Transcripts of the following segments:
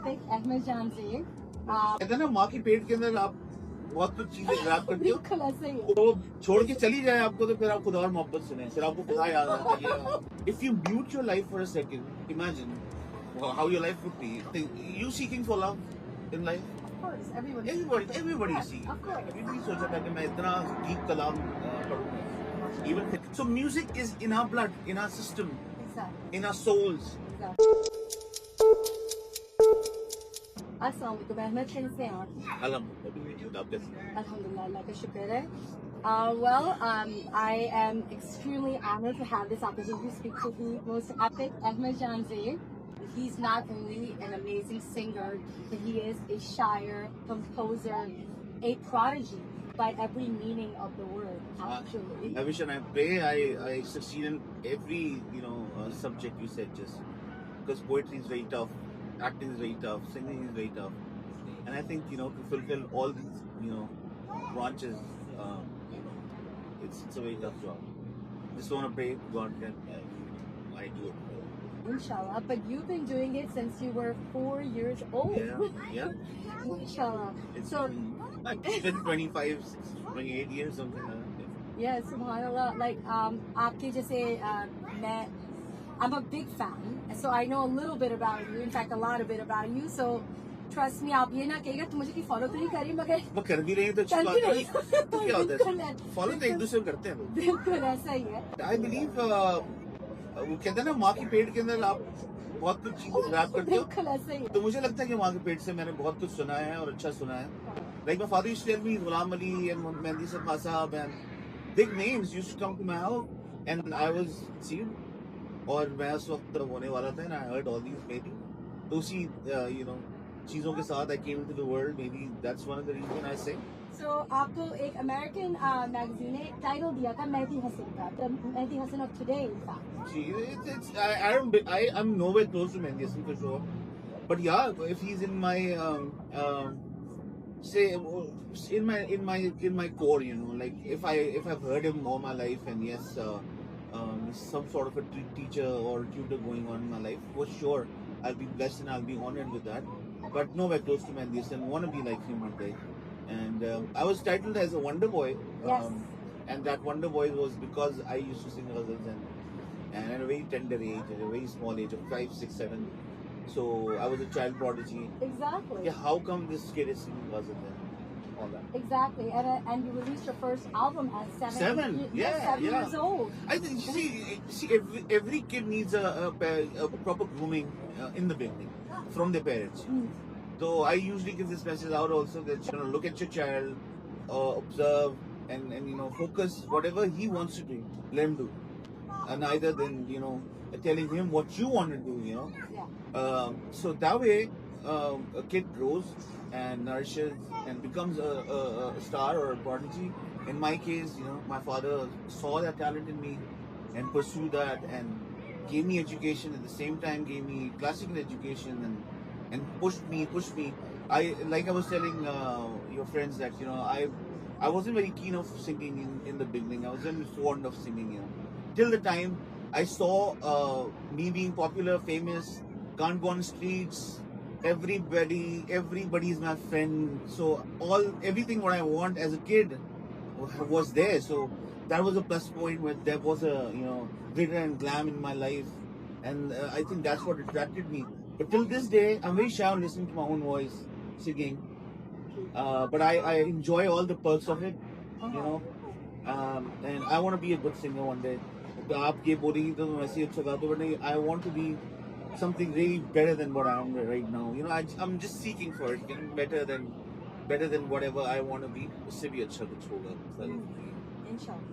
अहमद जान से कहते हैं ना माँ की पेट के अंदर आप बहुत कुछ चीजें ग्रैब करते हो, बिल्कुल ऐसे ही है। तो छोड़ के चली जाए आपको तो फिर आप खुदा और मोहब्बत सुने, फिर आपको खुदा याद आता है। If you mute your life for a second, imagine how your life would be. You seeking for love in life, Of course, everybody. everybody Yes, see, of course. everybody सोचा था कि मैं इतना डीप कलाम पढ़ूंगा। Even so, music is in our blood, in our system, Exactly. in our souls. Exactly. अस्सलाम वालेकुम अहमद कैसे हैं आप? Alhamdulillah, Allah का शुक्र है. Well, I am extremely honored to have this opportunity to speak to the most epic Ahmed Janzir. He's not only an amazing singer, but he is a shire, composer, a prodigy by every meaning of the word, actually. I wish and I pray I succeed in every subject you said, just because poetry is very tough, acting is very tough, singing is very tough, and I think to fulfill all these branches, it's a very tough job. Just want to pray God can I do it. Inshallah, but you've been doing it since you were 4 years old. Yeah. Inshallah. It's So, been 25, 28 years, something like that. yeah, subhanallah. Like, आपके जैसे I'm a big fan, so I know a little bit about you. In fact, a lot of bit about you. So, trust me, आप ये ना कहिएगा तुम मुझे की follow तो नहीं करी मगर वो कर भी रही है तो अच्छी करती बात रही है। तो क्या होता बिल्कुल है, फॉलो तो एक दूसरे को करते हैं। बिल्कुल ऐसा ही है। आई बिलीव वो कहते हैं ना माँ की पेट के अंदर आप बहुत कुछ चीजें ग्रैब करते हो, बिल्कुल ऐसा ही है। तो मुझे लगता है कि माँ के पेट से मैंने बहुत कुछ सुना है और अच्छा सुना है। Like my father used to tell me Ghulam Ali and Mehndi Sahab and big names used to come to my house and I was seeing, और मैं उस वक्त होने वाला था and I heard all these maybe, तो उसी चीजों के साथ I came into the world, maybe that's one of the reason I say. So आपको एक अमेरिकन मैगजीन ने टाइटल दिया था मेहदी हसन का, the Mehdi Hasan of today, in fact. I'm nowhere close to Mehdi Hasan for sure, but yeah, if he's in my say in my core, like if I've heard him all my life, and yes, some sort of a teacher or tutor going on in my life, for sure I'll be blessed and I'll be honored with that, but nowhere close to Mehdi Hasan. Want to be like him one day. And I was titled as a Wonder Boy, Yes. and that Wonder Boy was because I used to sing ghazals and at a very tender age, at a very small age of 5, 6, 7. So I was a child prodigy. Exactly. Yeah, how come this kid is singing ghazals and all that? Exactly, and you released your first album at 7. 7, yeah, 7 yeah. years old. I think see every kid needs a proper grooming in the beginning from their parents. So I usually give this message out also that look at your child, observe and focus whatever he wants to do, let him do, and either than telling him what you want to do, Yeah. so that way a kid grows and nourishes and becomes a star or a prodigy. In my case, my father saw that talent in me and pursued that and gave me education at the same time, gave me classical education and pushed me. I was telling your friends that I wasn't very keen of singing in the beginning. I wasn't fond of singing, till the time I saw me being popular, famous, can't go on streets. Everybody is my friend. So everything what I want as a kid was there. So that was a plus point where there was a glitter and glam in my life, and I think that's what attracted me. But till this day, I'm very shy on listening to my own voice singing. But I enjoy all the perks of it, and I want to be a good singer one day. आप ये बोलेंगी तो मैं ऐसे ही अच्छा गाता हूँ, but I want to be something really better than what I am right now. I'm just seeking for it, getting better than whatever I want to be. उससे भी अच्छा कुछ होगा. Inshallah.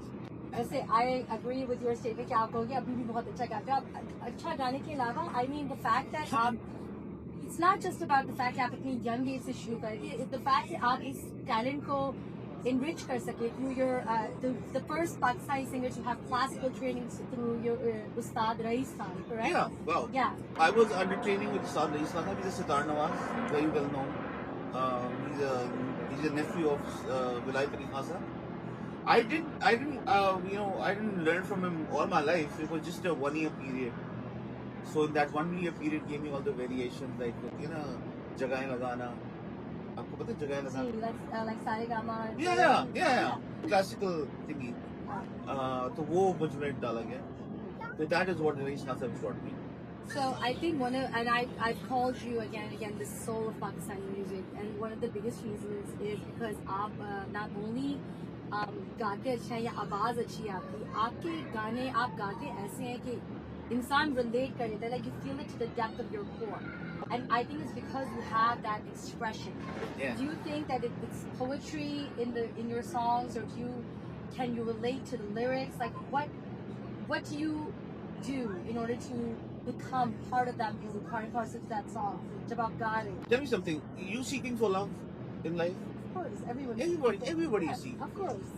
वैसे I agree with your statement कि आप लोग अभी भी बहुत अच्छा गाते हो. आप अच्छा गाने के अलावा I mean the fact that it's not just about the fact कि आप इतनी young age से शुरू करेंगे. It's the fact कि आप इस talent को enrich कर सके through your the first Pakistani singer to have classical training through your Ustad Rais Khan, correct? Yeah, well, Yeah. I was under training with Ustad Rais Khan. He's a Sitar Nawaz, very well known. He's a nephew of Vilayat Ali Khan Sahab. I didn't learn from him all my life. It was just a 1 year period. So in that 1 year period gave me all the variations, like जगहें लगाना, आपको पता है जगहें लगाना? like Saregama. Yeah. Classical thingy. तो वो मुझ में डाला गया. So that is what Raees Nasser taught me. So I think I've called you again the soul of Pakistani music, and one of the biggest reasons is because आप not only गाते अच्छे हैं या आवाज़ अच्छी है आपके गाने आप गाते ऐसे हैं कि इंसान relate कर लेता है, like you feel it to the depth of your core, and I think it's because you have that expression. Yeah. Do you think that it's poetry in your songs, or can you relate to the lyrics? Like what do you do in order to become part of that music, part of that song? Jab aap ga rahe ho. Tell me something. You seeking for love in life? Of course, everybody is seeking. Of course.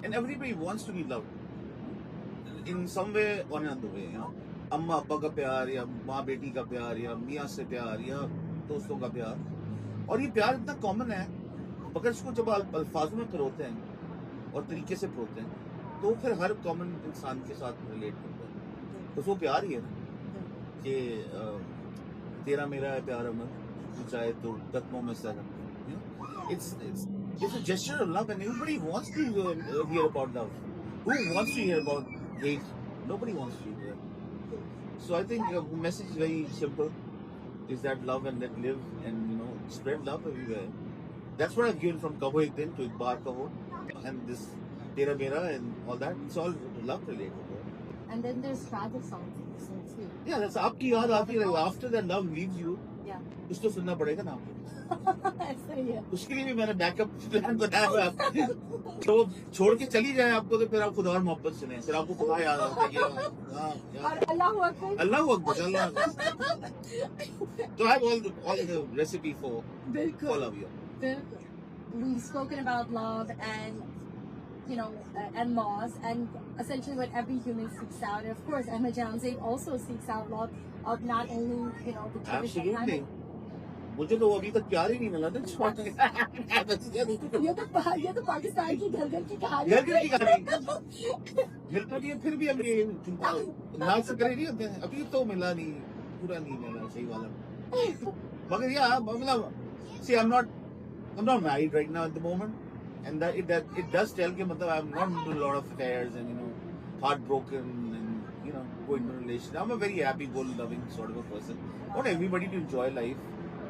And everybody wants to be loved in some way or another way. You know, अम्मा अब्बा का प्यार या माँ बेटी का प्यार या मियाँ से प्यार या दोस्तों का प्यार, और ये प्यार इतना कॉमन है, मगर इसको जब अल्फाजों में परोते हैं और तरीके से परोते हैं तो फिर हर कॉमन इंसान के साथ रिलेट करता है. तो वो प्यार ही है कि तेरा मेरा है प्यार अमर, तू चाहे तो कदमों में sir. It's a gesture of love, and everybody wants to hear about love. Who wants to hear about hate? Nobody wants to hear. So I think the message is very simple: is that love and let live, and spread love everywhere. That's what I've given from Kaho Ek Din to Ek Baar Kaho, and this Tera Mera and all that. It's all love related. And then there's tragic songs too. Yeah, that's आपकी याद आती है. After that love leaves you, Yeah. कुछ तो सुनना पड़ेगा ना आपको. ऐसा ही है. उसके लिए भी मैंने बैकअप प्लान बनाया हुआ है. तो छोड़ के चली जाए आपको तो फिर आप खुदा और मोहब्बत सुने, फिर आपको खुदा याद आता है. और अल्लाह अकबर. अल्लाह अकबर, अल्लाह. So I have all the recipe for love. Bilkul. We've spoken about love and and loss, and essentially what every human seeks out. And of course, Ahmed Jamzeb also seeks out love of not only the traditional Absolutely. मुझे तो अभी तक प्यार ही नहीं मिला था. ये तो पाकिस्तान की घर की कहानी. मिलता नहीं है फिर भी अभी नाच से करे नहीं होते हैं. अभी तो मिला नहीं, पूरा नहीं मिला सही वाला. मगर मतलब see I'm not married right now at the moment, and that it does tell कि मतलब I'm not into a lot of affairs and heartbroken and going to relationship. I'm a very happy go loving sort of a person. I want everybody to enjoy life,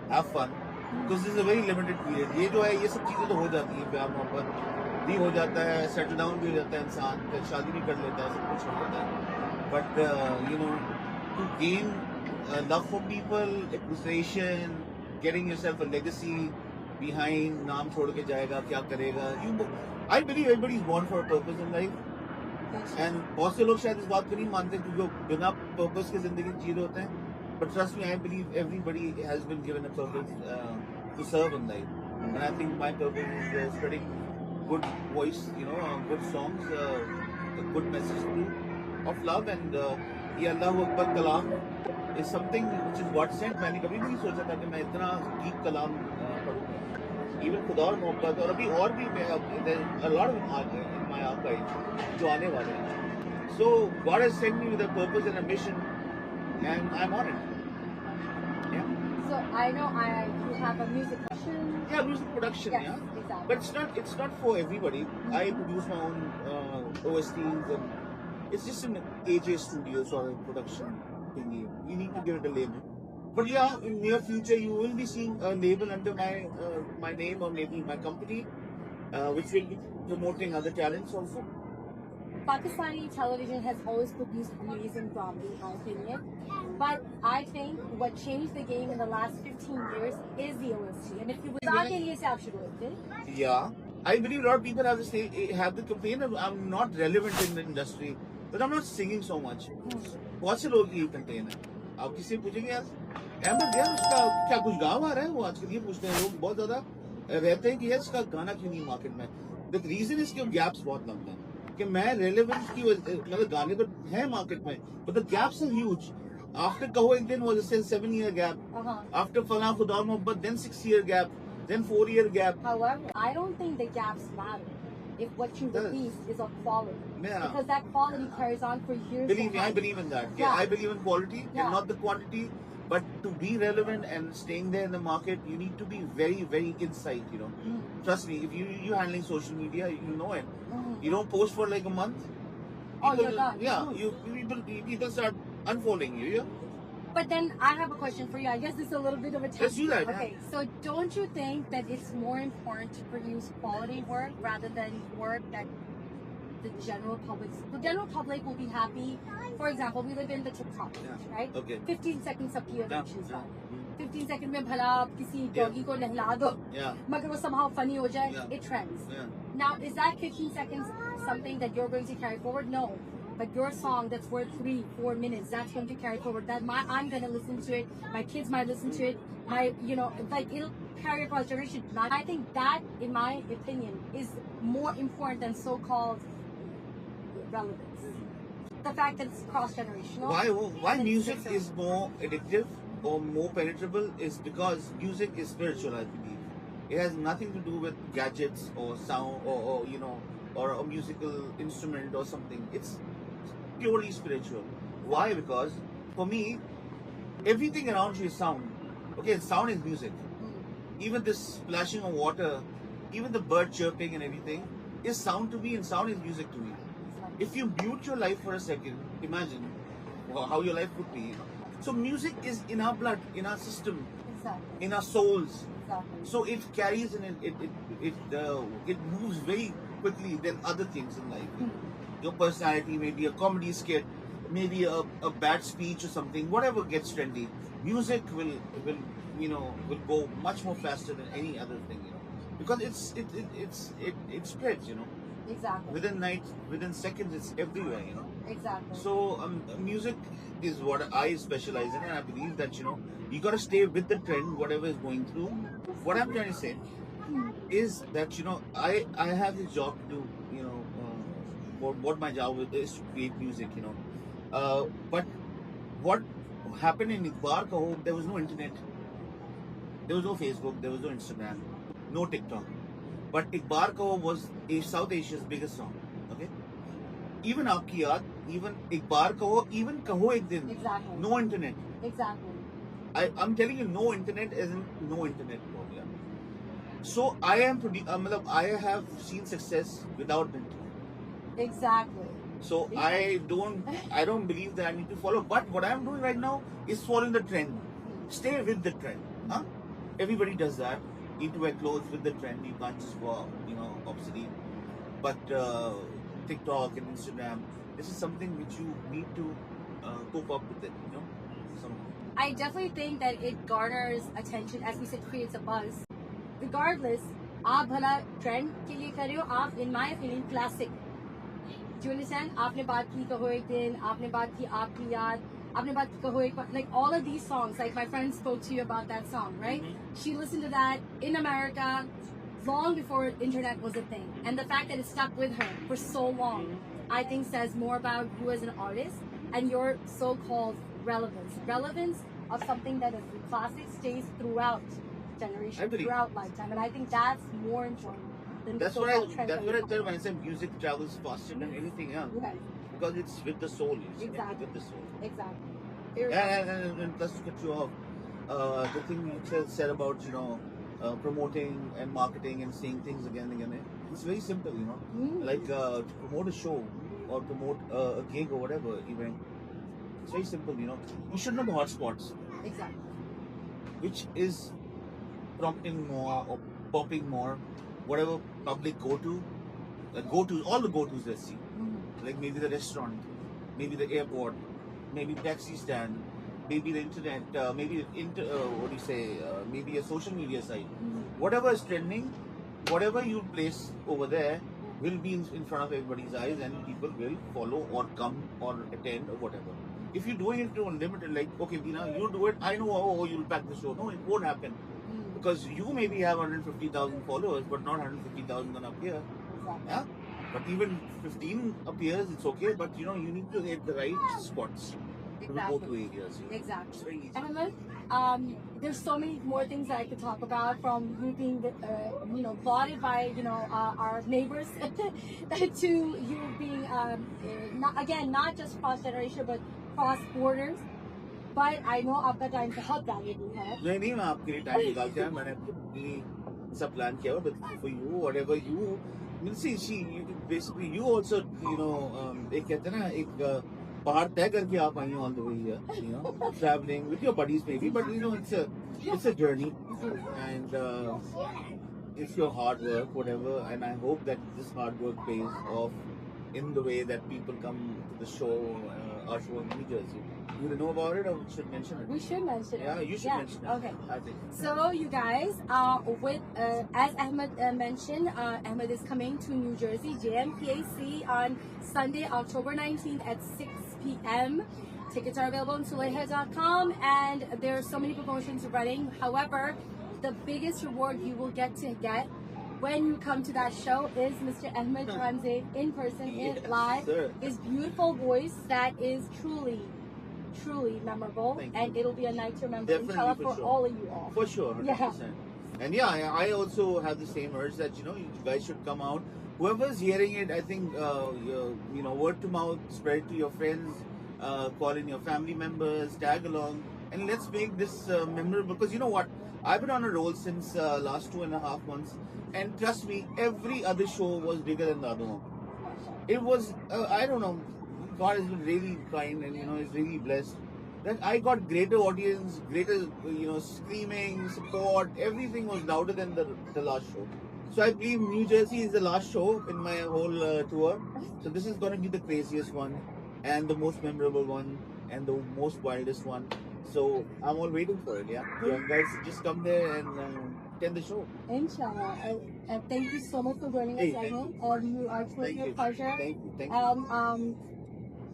have fun, because this is a very limited period. ये जो है ये सब चीजें तो हो जाती हैं, प्यार मोहब्बत भी हो जाता है, सेटल डाउन भी हो जाता है इंसान, फिर शादी भी कर लेता है, सब कुछ हो जाता है. But to gain love for people, appreciation, getting yourself a legacy behind, नाम छोड़ के जाएगा, क्या करेगा. I believe everybody is born for a purpose in life. And बहुत से लोग शायद इस बात को नहीं मानते क्योंकि बिना पर्पस के जिंदगी जी रहे होते हैं. But trust me, I believe everybody has been given a purpose to serve in life. And I think my purpose is spreading good voice, good songs, a good message of love. And ये अल्लाह अकबर कलाम is something which is God sent. मैंने कभी नहीं सोचा था कि मैं इतना deep कलाम पढ़ूंगा. Even खुदा और मोहब्बत, और अभी और भी a lot of them in my archive जो आने वाले हैं. So God has sent me with a purpose and a mission, and I'm on it. Yeah. So I know you have a music production. Yeah, music production. Yes, Yeah. Exactly. But it's not for everybody. I produce my own OSTs, and it's just an AJ studio sort of production thingy. You need to give it a label. But yeah, in near future you will be seeing a label under my name, or maybe my company, which will be promoting other talents also. Pakistani television has always produced amazing drama, in my opinion. But I think what changed the game in the last 15 years is the OST. And if you would not get it, you should. Yeah. I believe a lot of people have the complaint that I'm not relevant in the industry, but I'm not singing so much. बहुत से लोग ये complain है. आप किसी से पूछेंगे यार अहमद यार उसका क्या कुछ गा आ रहा है, वो आजकल ये पूछते हैं लोग बहुत ज्यादा रहते हैं कि यार इसका गाना क्यों नहीं मार्केट में. द रीजन इसके गैप्स बहुत लंबे हैं कि मैं रेलेवेंस की मतलब गाने तो हैं मार्केट में, but the gaps are huge. After Kaho Ek Din was a 7-year gap. After Fana Khuda Aur Mohabbat, then 6-year gap, then 4-year gap. However, I don't think the gaps matter if what you release is of quality. Yeah. Because that quality carries on for years. Believe me, I believe in that. Yeah. I believe in quality and not the quantity. But to be relevant and staying there in the market, you need to be very, very inside, you know. Trust me, if you handling social media, you know it. You don't post for like a month. Oh, you're done. Yeah, people start unfollowing you, yeah. But then I have a question for you. I guess this is a little bit of a test. Let's do that. Okay, so don't you think that it's more important to produce quality work rather than work that the general public will be happy? For example, we live in the TikTok age, right? Okay. 15 seconds of pure actions. Yeah. 15 seconds में भला आप किसी doggy को नहला दो, मगर वो somehow funny हो जाए, it trends. Now, is that 15 seconds something that you're going to carry forward? No. But your song that's worth 3-4 minutes, that's going to carry forward. I'm going to listen to it. My kids might listen to it. It'll carry across generation. I think that, in my opinion, is more important than so-called relevance. The fact that it's cross-generational. Why music is more addictive or more penetrable is because music is spiritual, I believe. It has nothing to do with gadgets or sound or or a musical instrument or something. It's purely spiritual. Why? Because for me, everything around you is sound. Okay, sound is music. Even this splashing of water, even the bird chirping and everything is sound to me, and sound is music to me. If you mute your life for a second, imagine how your life would be. So music is in our blood, in our system, in our souls. So it carries and it moves very quickly than other things in life. Your personality, maybe a comedy skit, maybe a bad speech or something, whatever gets trendy. Music will go much more faster than any other thing, because it spreads, Exactly. Within seconds, it's everywhere, Exactly. So music is what I specialize in, and I believe that you gotta stay with the trend, whatever is going through. What I'm trying to say is that I have this job to do, what my job is to create music, but what happened in Iqbal Kaho, there was no internet, there was no Facebook, there was no Instagram, no TikTok, but Iqbal Kaho was South Asia's biggest song. Okay, even Aapki Yaad, even Iqbal Kaho, even Kaho Ek Din, exactly. No internet. Exactly. I'm telling you, no internet isn't no internet. So I have seen success without the internet. Exactly. So I don't believe that I need to follow. But what I'm doing right now is following the trend. Stay with the trend. Huh? Everybody does that. Need to wear clothes with the trend. You can't just go, obsolete. But TikTok and Instagram, this is something which you need to cope up with it. I definitely think that it garners attention, as we said, creates a buzz. Regardless, आप भला trend के लिए कर रहे हो, आप, in my opinion, classic. Do you understand? आपने बात की कहो एक दिन, आपने बात की आपकी याद, आपने बात की कहो एक बार, like all of these songs, like my friend spoke to you about that song, right? She listened to that in America long before internet was a thing. And the fact that it stuck with her for so long, I think says more about you as an artist and your so-called relevance of something that is a classic stays throughout generation, throughout lifetime. And I think that's more important. That's what I tell when I say music travels faster than anything else. Yes. Because it's with the soul. Exactly. With the soul. Exactly. And plus to cut you off, the thing you said about promoting and marketing and saying things again and again. It's very simple, like to promote a show or promote a gig or whatever event. It's very simple, you should know the hotspots. Exactly. Which is prompting more or popping more, whatever public all the go-tos they see. Like maybe the restaurant, maybe the airport, maybe taxi stand, maybe the internet, maybe maybe a social media site. Whatever is trending, whatever you place over there will be in front of everybody's eyes, and people will follow or come or attend or whatever. If you're doing it to unlimited, like, okay, Veena, you do it, I know, you'll pack the show. No, it won't happen. Because you maybe have 150,000 followers, but not 150,000 gonna appear. Yeah? But even 15 appears, it's okay, but you need to hit the right spots. Exactly. To go to areas. Exactly. It's very easy. And there's so many more things that I could talk about, from you being, lauded by, our neighbors to you being, not just cross generation, but cross borders. but I know आपका time बहुत valuable है. नहीं मैं आपके लिए time निकाल के आया. मैंने अपनी सब प्लान किया हुआ, but for you whatever you mean, see basically you also एक कहते हैं ना एक पहाड़ तय करके आप आई हो all the way here, traveling with your buddies maybe, but it's a journey, and it's your hard work whatever, and I hope that this hard work pays off in the way that people come to the show, our show in New Jersey. You know about it, or should mention it? We should mention it. Yeah, you should mention it. Okay. I think. So you guys, as Ahmed mentioned, Ahmed is coming to New Jersey, JMPAC, on Sunday, October 19th at 6 p.m. Tickets are available on Suleha.com, and there are so many promotions running. However, the biggest reward you will get when you come to that show is Mr. Ahmed Ramsey in person, live. Sir. His beautiful voice that is truly memorable, and it'll be a night to remember, inshallah, for sure. all of you all. For sure, 100%. Yeah. And yeah, I also have the same urge that you guys should come out. Whoever's hearing it, I think word to mouth, spread it to your friends, call in your family members, tag along, and let's make this memorable. Because you know what, I've been on a roll since last 2.5 months, and trust me, every other show was bigger than the other one. It was I don't know. God has been really kind, and is really blessed that I got greater audience, greater screaming, support. Everything was louder than the last show. So I believe New Jersey is the last show in my whole tour. So this is going to be the craziest one, and the most memorable one, and the most wildest one. So I'm all waiting for it. Yeah, you guys just come there and attend the show. Inshallah. And thank you so much for joining us, Ahmed. You are truly a pleasure. Thank you.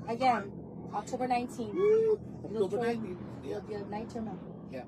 Again, October 19th. October 19th. It'll be a night to remember. Yeah.